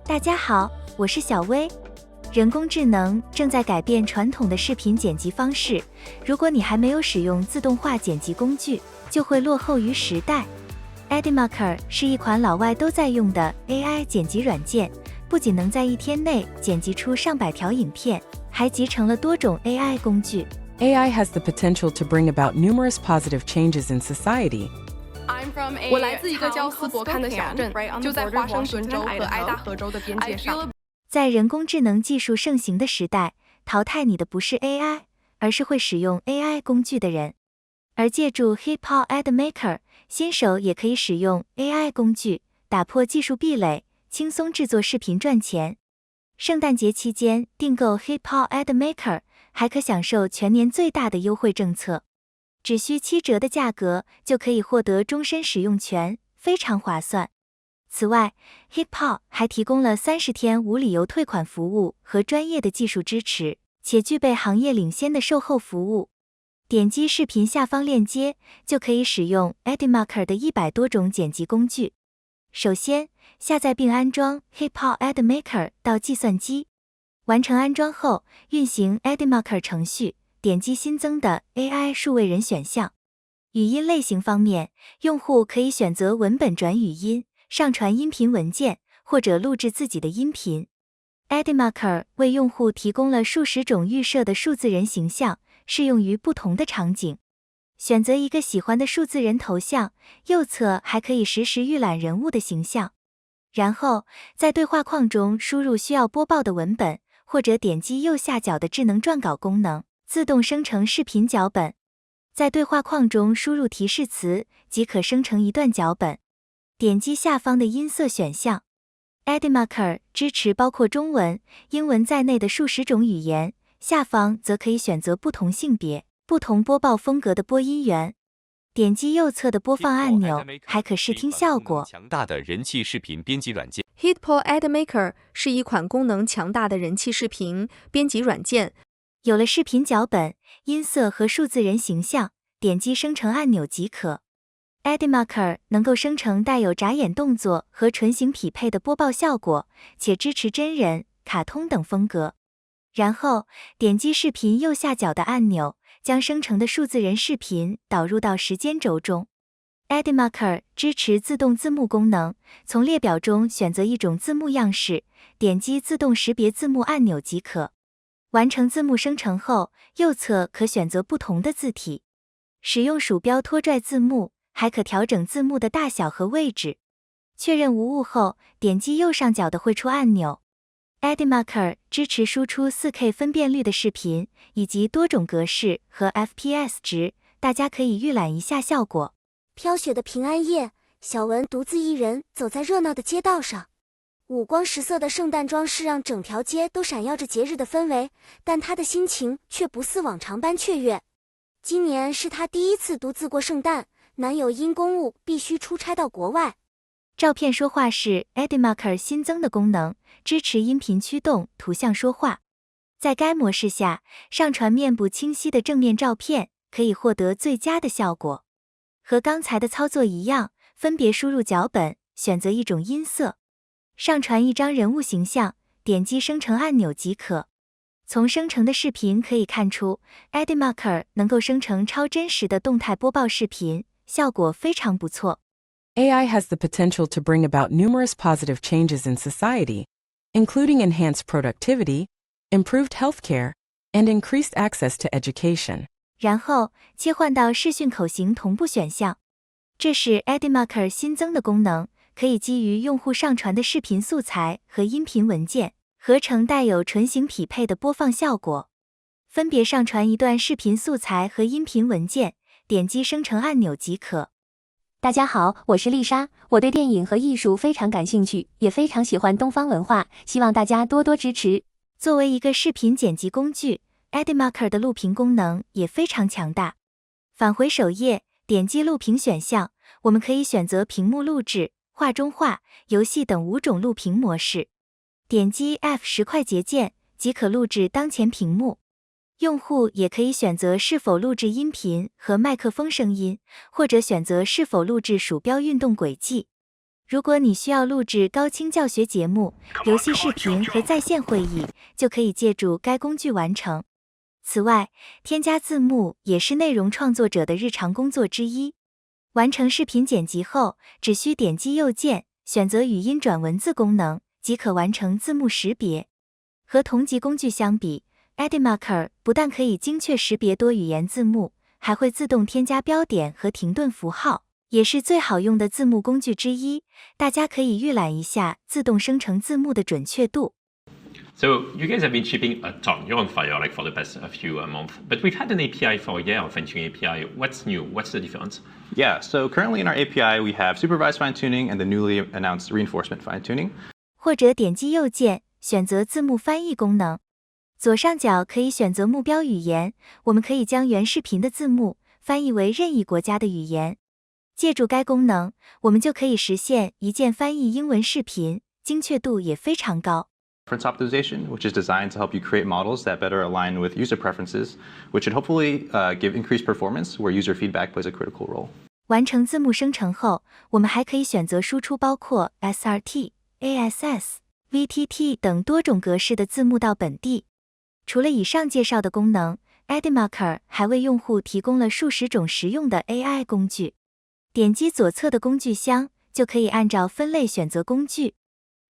大家好，我是小薇。人工智能正在改变传统的视频剪辑方式，如果你还没有使用自动化剪辑工具，就会落后于时代。Edimaker 是一款老外都在用的 AI 剪辑软件，不仅能在一天内剪辑出上百条影片，还集成了多种 AI 工具。AI has the potential to bring about numerous positive changes in society. 我来自一个叫斯伯坎的小镇，就在华盛顿州和爱达荷州的边界上。在人工智能技术盛行的时代，淘汰你的不是 AI， 而是会使用 AI 工具的人。而借助 HitPaw Edimaker， 新手也可以使用 AI 工具，打破技术壁垒，轻松制作视频赚钱。圣诞节期间订购 HitPaw Edimaker， 还可享受全年最大的优惠政策。只需7折的价格就可以获得终身使用权，非常划算。此外 HitPaw 还提供了30天无理由退款服务和专业的技术支持，且具备行业领先的售后服务。点击视频下方链接就可以使用 Edimaker 的100多种剪辑工具。首先，下载并安装 HitPaw Edimaker 到计算机。完成安装后，运行 Edimaker 程序，点击新增的 AI 数位人选项。语音类型方面，用户可以选择文本转语音，上传音频文件，或者录制自己的音频。Edimaker 为用户提供了数十种预设的数字人形象，适用于不同的场景。选择一个喜欢的数字人头像，右侧还可以实时预览人物的形象。然后，在对话框中输入需要播报的文本，或者点击右下角的智能撰稿功能，自动生成视频脚本。在对话框中输入提示词，即可生成一段脚本。点击下方的音色选项。Edimaker 支持包括中文、英文在内的数十种语言，下方则可以选择不同性别、不同播报风格的播音员。点击右侧的播放按钮，还可试听效果。强大的人气视频编辑软件。HitPaw Edimaker 是一款功能强大的人气视频编辑软件。有了视频脚本、音色和数字人形象，点击生成按钮即可。Edimaker 能够生成带有眨眼动作和唇形匹配的播报效果，且支持真人、卡通等风格。然后，点击视频右下角的按钮，将生成的数字人视频导入到时间轴中。Edimaker 支持自动字幕功能，从列表中选择一种字幕样式，点击自动识别字幕按钮即可。完成字幕生成后，右侧可选择不同的字体。使用鼠标拖拽字幕，还可调整字幕的大小和位置。确认无误后，点击右上角的绘出按钮。Edimaker 支持输出 4K 分辨率的视频，以及多种格式和 FPS 值，大家可以预览一下效果。飘雪的平安夜，小文独自一人走在热闹的街道上。五光十色的圣诞装饰让整条街都闪耀着节日的氛围，但他的心情却不似往常般雀跃。今年是他第一次独自过圣诞，男友因公务必须出差到国外。照片说话是 Edimaker 新增的功能，支持音频驱动图像说话。在该模式下，上传面部清晰的正面照片，可以获得最佳的效果。和刚才的操作一样，分别输入脚本，选择一种音色。上传一张人物形象，点击生成按钮即可。从生成的视频可以看出 ，Edimaker 能够生成超真实的动态播报视频，效果非常不错。AI has the potential to bring about numerous positive changes in society, including enhanced productivity, improved healthcare, and increased access to education. 然后切换到视讯口型同步选项，这是 Edimaker 新增的功能，可以基于用户上传的视频素材和音频文件，合成带有唇形匹配的播放效果。分别上传一段视频素材和音频文件，点击生成按钮即可。大家好，我是丽莎，我对电影和艺术非常感兴趣，也非常喜欢东方文化，希望大家多多支持。作为一个视频剪辑工具， Edimaker 的录屏功能也非常强大。返回首页，点击录屏选项，我们可以选择屏幕录制、画中画、游戏等5种录屏模式。点击 F10 快捷键即可录制当前屏幕。用户也可以选择是否录制音频和麦克风声音，或者选择是否录制鼠标运动轨迹。如果你需要录制高清教学节目、游戏视频和在线会议，就可以借助该工具完成。此外，添加字幕也是内容创作者的日常工作之一。完成视频剪辑后，只需点击右键，选择语音转文字功能，即可完成字幕识别。和同级工具相比， Editmarker 不但可以精确识别多语言字幕，还会自动添加标点和停顿符号，也是最好用的字幕工具之一。大家可以预览一下自动生成字幕的准确度。So you guys have been shipping a ton. You're on fire like for the past few months. But we've had an API for a year, a fine-tuning API. What's new? What's the difference? Yeah, so currently in our API, we have supervised fine-tuning and the newly announced reinforcement fine-tuning. 或者点击右键，选择字幕翻译功能。左上角可以选择目标语言，我们可以将原视频的字幕翻译为任意国家的语言。借助该功能，我们就可以实现一键翻译英文视频，精确度也非常高。Reference optimization, which is designed to help you create models that better align with user preferences, which should hopefully give increased performance where user feedback plays a critical role. 完成字幕生成后，我们还可以选择输出包括 SRT、ASS、VTT 等多种格式的字幕到本地。除了以上介绍的功能， Editmarker 还为用户提供了数十种实用的 AI 工具。点击左侧的工具箱，就可以按照分类选择工具。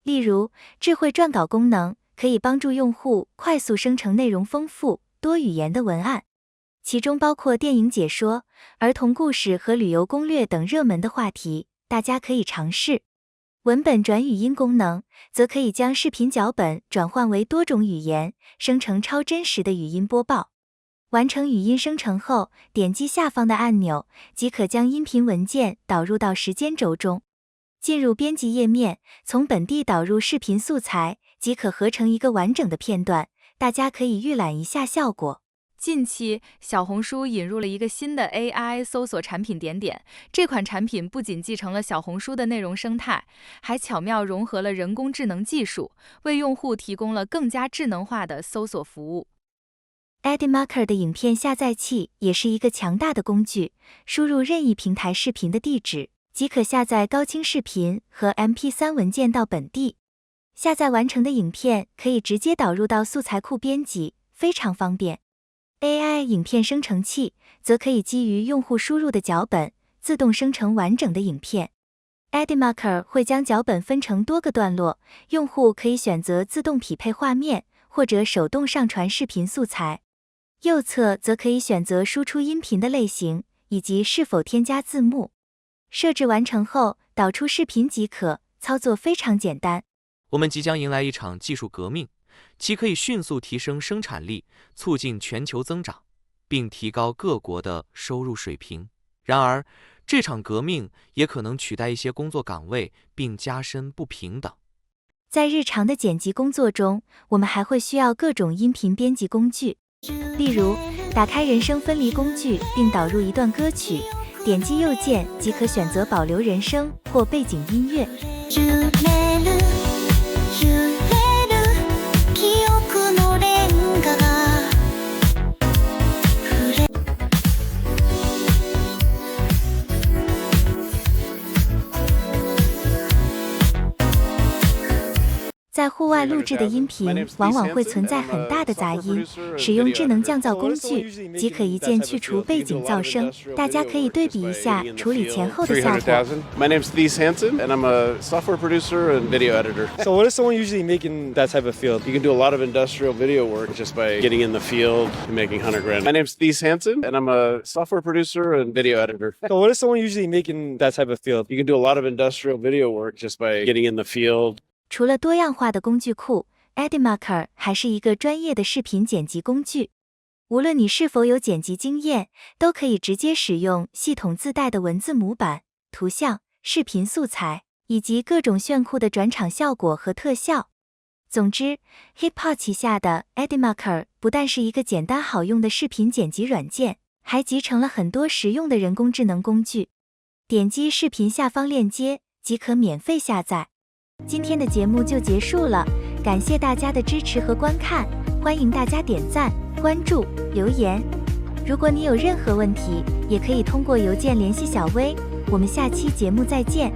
例如，智慧撰稿功能可以帮助用户快速生成内容丰富、多语言的文案，其中包括电影解说、儿童故事和旅游攻略等热门的话题，大家可以尝试。文本转语音功能则可以将视频脚本转换为多种语言，生成超真实的语音播报。完成语音生成后，点击下方的按钮，即可将音频文件导入到时间轴中。进入编辑页面，从本地导入视频素材，即可合成一个完整的片段。大家可以预览一下效果。近期，小红书引入了一个新的 AI 搜索产品点点。这款产品不仅继承了小红书的内容生态，还巧妙融合了人工智能技术，为用户提供了更加智能化的搜索服务。Editmarker 的影片下载器也是一个强大的工具，输入任意平台视频的地址，即可下载高清视频和 MP3 文件到本地。下载完成的影片可以直接导入到素材库编辑，非常方便。AI 影片生成器则可以基于用户输入的脚本，自动生成完整的影片。Editmarker 会将脚本分成多个段落，用户可以选择自动匹配画面，或者手动上传视频素材。右侧则可以选择输出音频的类型，以及是否添加字幕。设置完成后，导出视频即可，操作非常简单。我们即将迎来一场技术革命，其可以迅速提升生产力，促进全球增长，并提高各国的收入水平。然而，这场革命也可能取代一些工作岗位，并加深不平等。在日常的剪辑工作中，我们还会需要各种音频编辑工具。例如，打开人声分离工具并导入一段歌曲，点击右键即可选择保留人声或背景音乐。在户外录制的音频往往会存在很大的杂音，使用智能降噪工具即可一键去除背景噪声。大家可以对比一下处理前后的效果。My name's Thies Hansen, and I'm a software producer and video editor. So what is someone usually making that type of field? You can do a lot of industrial video work just by getting in the field and making $100,000. My name's Thies Hansen, and I'm a software producer and video editor. So what is someone usually making that type of field? You can do a lot of industrial video work just by getting in the field. 除了多样化的工具库， Editmarker 还是一个专业的视频剪辑工具。无论你是否有剪辑经验，都可以直接使用系统自带的文字模板、图像、视频素材，以及各种炫酷的转场效果和特效。总之 ，HitPod 旗下的 Editmarker 不但是一个简单好用的视频剪辑软件，还集成了很多实用的人工智能工具。点击视频下方链接即可免费下载。今天的节目就结束了，感谢大家的支持和观看，欢迎大家点赞、关注、留言。如果你有任何问题，也可以通过邮件联系小薇。我们下期节目再见。